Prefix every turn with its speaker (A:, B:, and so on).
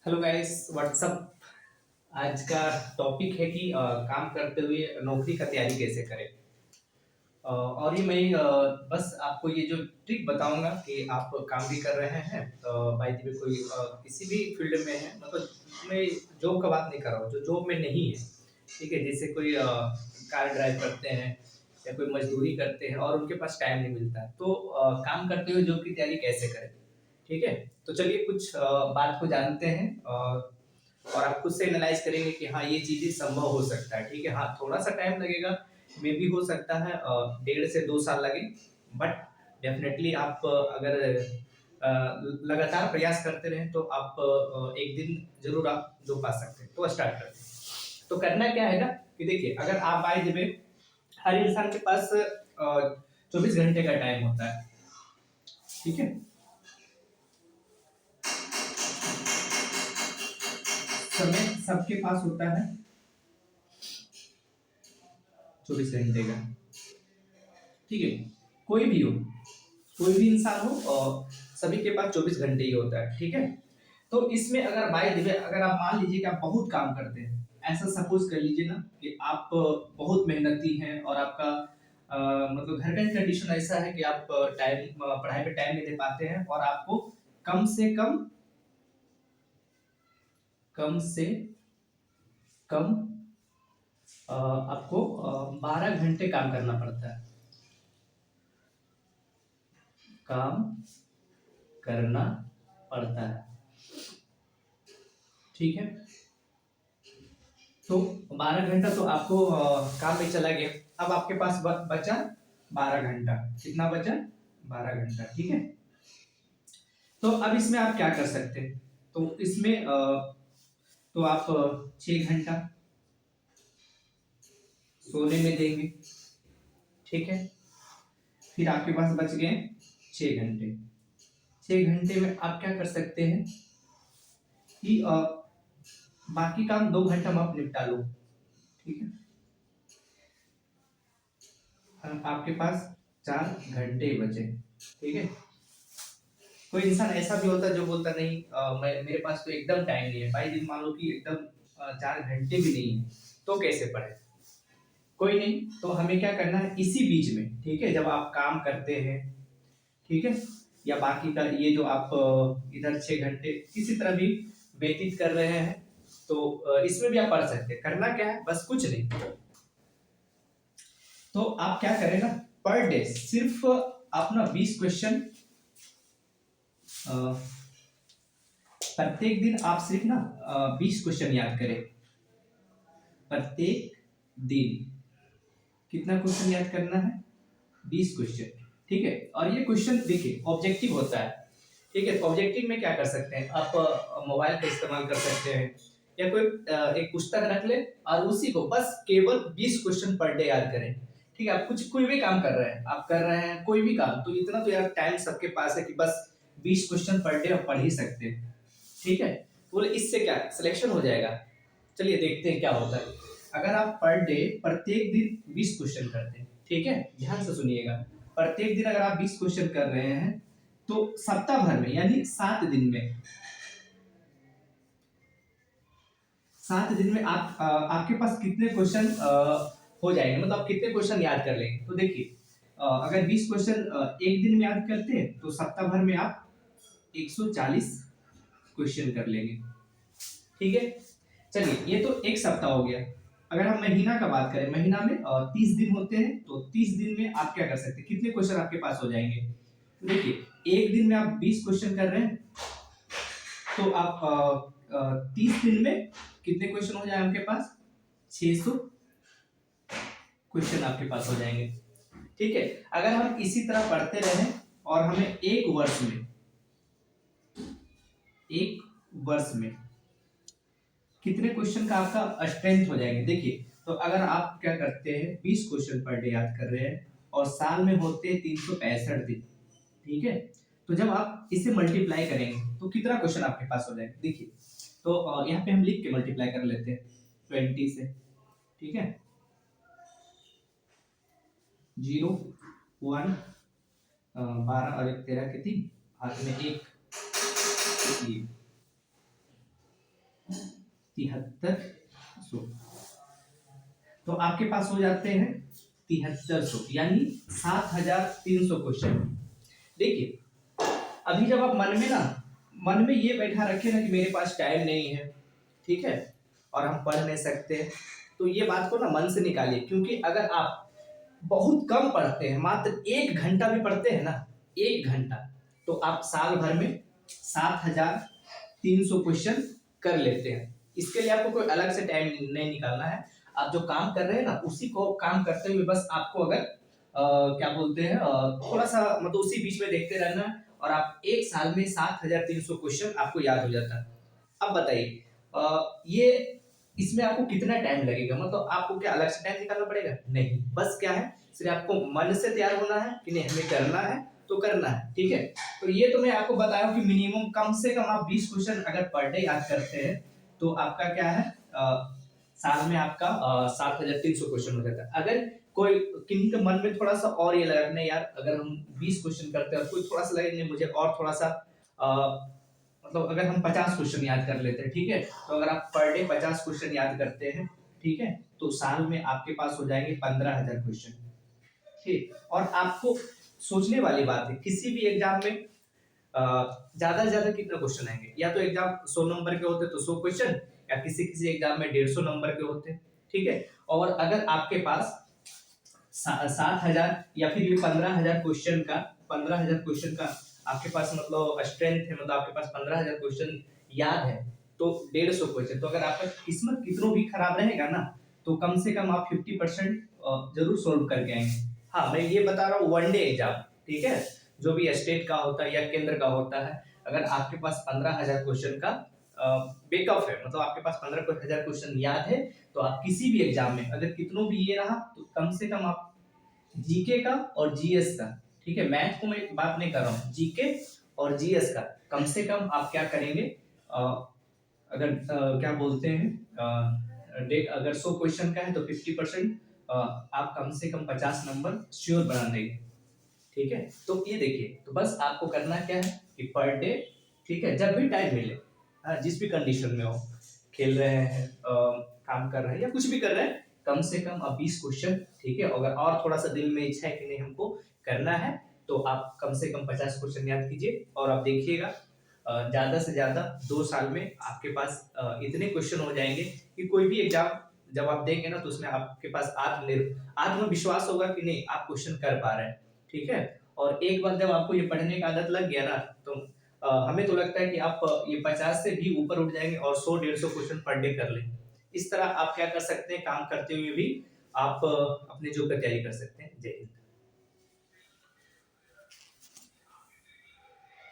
A: Hello guys what's up. आज का topic है कि काम करते हुए नौकरी का तैयारी कैसे करें। और ये मैं बस आपको ये जो ट्रिक बताऊंगा कि आप काम भी कर रहे हैं बाय द वे कोई किसी भी फील्ड में है, मतलब मैं जॉब का बात नहीं कर रहा हूँ जो जॉब में नहीं है। ठीक है, जैसे कोई कार ड्राइव करते हैं या कोई मजदूरी करते हैं और उनके पास टाइम नहीं मिलता है, तो काम करते हुए जॉब की तैयारी कैसे करें। ठीक है, तो चलिए कुछ बात को जानते हैं और आप खुद से एनालाइज करेंगे कि हाँ ये चीजें संभव हो सकता है। ठीक है, हाँ थोड़ा सा टाइम लगेगा, मे भी हो सकता है 1.5 से 2 साल लगे, बट डेफिनेटली आप अगर लगातार प्रयास करते रहें तो आप एक दिन जरूर आप जो पा सकते हैं। तो स्टार्ट करते हैं। तो करना क्या है ना कि देखिए, अगर आप बाय द वे, हर इंसान के पास 24 घंटे का टाइम होता है। ठीक है, समय सबके पास होता है 24 घंटे का। ठीक है, कोई भी हो, कोई भी इंसान हो और सभी के पास 24 घंटे ही होता है। ठीक है, तो इसमें अगर बाय द वे अगर आप मान लीजिए कि आप बहुत काम करते हैं, ऐसा सपोज कर लीजिए ना कि आप बहुत मेहनती हैं और आपका मतलब घर का कंडीशन ऐसा है कि आप टाइम पढ़ाई पे टाइम नहीं दे पाते हैं और आपको कम से कम कम से कम आपको 12 घंटे काम करना पड़ता है, काम करना पड़ता है। ठीक है, तो 12 घंटा तो आपको काम में चला गया। अब आपके पास बचा 12 घंटा। कितना बचा? 12 घंटा। ठीक है, तो अब इसमें आप क्या कर सकते हैं? तो इसमें तो आप 6 घंटा सोने में देंगे। ठीक है, फिर आपके पास बच गए 6 घंटे। 6 घंटे में आप क्या कर सकते हैं कि बाकी काम 2 घंटा में आप निपटा लो। ठीक है, आपके पास 4 घंटे बचे। ठीक है, कोई इंसान ऐसा भी होता है जो बोलता नहीं मैं मेरे पास तो एकदम टाइम नहीं है, भाई दिन मान लो कि एकदम 4 घंटे भी नहीं है, तो कैसे पढ़े? कोई नहीं, तो हमें क्या करना है इसी बीच में, ठीक है, जब आप काम करते हैं, ठीक है, या बाकी का ये जो आप इधर 6 घंटे किसी तरह भी व्यतीत कर रहे हैं, तो इसमें भी आप पढ़ सकते हैं। करना क्या है, बस कुछ नहीं, तो आप क्या करें ना, पर डे सिर्फ अपना 20 क्वेश्चन, प्रत्येक दिन आप सिर्फ ना 20 क्वेश्चन याद करें। प्रत्येक दिन कितना क्वेश्चन याद करना है? 20 क्वेश्चन। ठीक है, और ये क्वेश्चन देखिए ऑब्जेक्टिव होता है। ठीक है, ऑब्जेक्टिव में क्या कर सकते हैं आप, मोबाइल का इस्तेमाल कर सकते हैं या कोई एक पुस्तक रख ले और उसी को बस केवल 20 क्वेश्चन पर डे याद करें। ठीक है, आप कुछ कोई भी काम कर रहे हैं, आप कर रहे हैं कोई भी काम, तो इतना तो यार टाइम सबके पास है कि बस 20 क्वेश्चन पर डे आप पढ़ ही सकते हैं। ठीक है, बोले इससे क्या सिलेक्शन हो जाएगा। चलिए देखते हैं क्या होता है। अगर आप पर डे प्रत्येक दिन 20 क्वेश्चन करते हैं, ठीक है, ध्यान से सुनिएगा, प्रत्येक दिन अगर आप 20 क्वेश्चन कर रहे हैं, तो सप्ताह भर में यानी 7 दिन में, 7 दिन में आप आपके पास कितने क्वेश्चन हो जाएंगे, मतलब आप कितने क्वेश्चन याद कर लेंगे। तो देखिए, अगर 20 क्वेश्चन एक दिन में याद करते हैं तो सप्ताह भर में आप 140 क्वेश्चन कर लेंगे। ठीक है, चलिए ये तो एक सप्ताह हो गया। अगर हम महीना का बात करें, महीना में 30 दिन होते हैं, तो 30 दिन में आप क्या कर सकते हैं, कितने क्वेश्चन आपके पास हो जाएंगे। तो देखिए, एक दिन में आप 20 क्वेश्चन कर रहे हैं, तो आप 30 दिन में कितने क्वेश्चन हो जाए आपके पास? 600 क्वेश्चन आपके पास हो जाएंगे। ठीक है, अगर हम इसी तरह पढ़ते रहें और हमें एक वर्ष में कितने क्वेश्चन का आपका स्ट्रेंथ हो जाएंगे। देखिए, तो अगर आप क्या करते हैं, 20 क्वेश्चन पर डे याद कर रहे हैं और साल में होते हैं 365 दिन। ठीक है, तो जब आप इसे मल्टीप्लाई करेंगे तो कितना क्वेश्चन आपके पास हो जाएगा। देखिए, तो यहाँ पे हम लिख के मल्टीप्लाई कर लेते हैं 20 से। ठीक है, 0 1 12 और 1 13 के 3, हाथ में एक, 7300। तो आपके पास हो जाते हैं 7300, यानी 7300 क्वेश्चन। देखिए, अभी जब आप मन में ये बैठा रखे ना कि मेरे पास टाइम नहीं है, ठीक है, और हम पढ़ नहीं सकते, तो ये बात को ना मन से निकालिए। क्योंकि अगर आप बहुत कम पढ़ते हैं, मात्र 1 घंटा भी पढ़ते हैं ना, 1 घंटा, तो आप साल भर में 7300 क्वेश्चन कर लेते हैं। इसके लिए आपको कोई अलग से टाइम नहीं निकालना है। आप जो काम कर रहे हैं ना, उसी को काम करते हुए बस आपको अगर क्या बोलते हैं, थोड़ा सा मतलब उसी बीच में देखते रहना है, और आप एक साल में 7300 क्वेश्चन आपको याद हो जाता है। अब बताइए, ये इसमें आपको कितना टाइम लगेगा? मतलब आपको क्या अलग से टाइम निकालना पड़ेगा? नहीं, बस क्या है, सिर्फ आपको मन से तैयार होना है कि नहीं हमें करना है तो करना है, ठीक है। तो ये तो मैं आपको बताया हूं कि मिनिमम कम से कम आप 20 क्वेश्चन अगर पर डे याद करते हैं तो आपका क्या है, साल में आपका 7300 क्वेश्चन हो जाता है। अगर कोई किन्हीं के मन में थोड़ा सा और ये लगा नहीं यार, अगर हम 20 क्वेश्चन करते हैं, कोई थोड़ा सा लगे नहीं मुझे और थोड़ा सा मतलब अगर हम 50 क्वेश्चन याद कर लेते हैं, ठीक है, तो अगर आप पर डे 50 क्वेश्चन याद करते हैं, ठीक है, तो साल में आपके पास हो जाएंगे 15,000 क्वेश्चन। ठीक, और आपको सोचने वाली बात है, किसी भी एग्जाम में ज्यादा से ज्यादा कितना क्वेश्चन आएंगे? या तो एग्जाम 100 नंबर के होते तो 100 क्वेश्चन, या किसी किसी एग्जाम में 150 नंबर के होते, ठीक है। और अगर आपके पास 7,000 या फिर ये 15,000 क्वेश्चन का आपके पास मतलब स्ट्रेंथ है, मतलब आपके पास 15,000 क्वेश्चन याद है, तो 150 क्वेश्चन, तो अगर आपका किस्मत कितना भी खराब रहेगा ना, तो कम से कम आप 50% जरूर सोल्व करके आएंगे। हाँ, मैं ये बता रहा हूँ वन डे एग्जाम, ठीक है, जो भी स्टेट का होता है या केंद्र का होता है, अगर आपके पास 15,000 क्वेश्चन का बेकअप है, मतलब आपके पास 15,000 क्वेश्चन याद है, तो आप किसी भी एग्जाम में अगर कितनों भी ये रहा, तो कम से कम आप जीके का और जीएस का, ठीक है, मैथ को मैं बात नहीं कर रहा हूँ, जीके और जीएस का कम से कम आप क्या करेंगे, अगर क्या बोलते हैं, अगर 100 क्वेश्चन का है तो 50% आप कम से कम 50 नंबर श्योर बना देंगे, ठीक है। तो ये देखिए, तो बस आपको करना क्या है कि पर डे, ठीक है, जब भी टाइम मिले, जिस भी कंडीशन में हो, खेल रहे हैं, काम कर रहे हैं या कुछ भी कर रहे हैं, कम से कम आप 20 क्वेश्चन, ठीक है, अगर और थोड़ा सा दिल में इच्छा है कि नहीं हमको करना है, तो आप कम से कम 50 क्वेश्चन याद कीजिए, और आप देखिएगा ज्यादा से ज्यादा 2 साल में आपके पास इतने क्वेश्चन हो जाएंगे कि कोई भी एग्जाम जब आप देंगे ना, तो उसमें आपके पास आत्मविश्वास होगा कि नहीं आप क्वेश्चन कर पा रहे हैं, ठीक है। और एक बार जब आपको ये पढ़ने की आदत लग गया ना, तो हमें तो लगता है कि आप ये 50 से भी ऊपर उठ जाएंगे और 100-150 क्वेश्चन पर डे कर लेंगे। इस तरह आप क्या कर सकते हैं, काम करते हुए भी आप अपने जॉब की तैयारी कर सकते हैं। जय हिंद।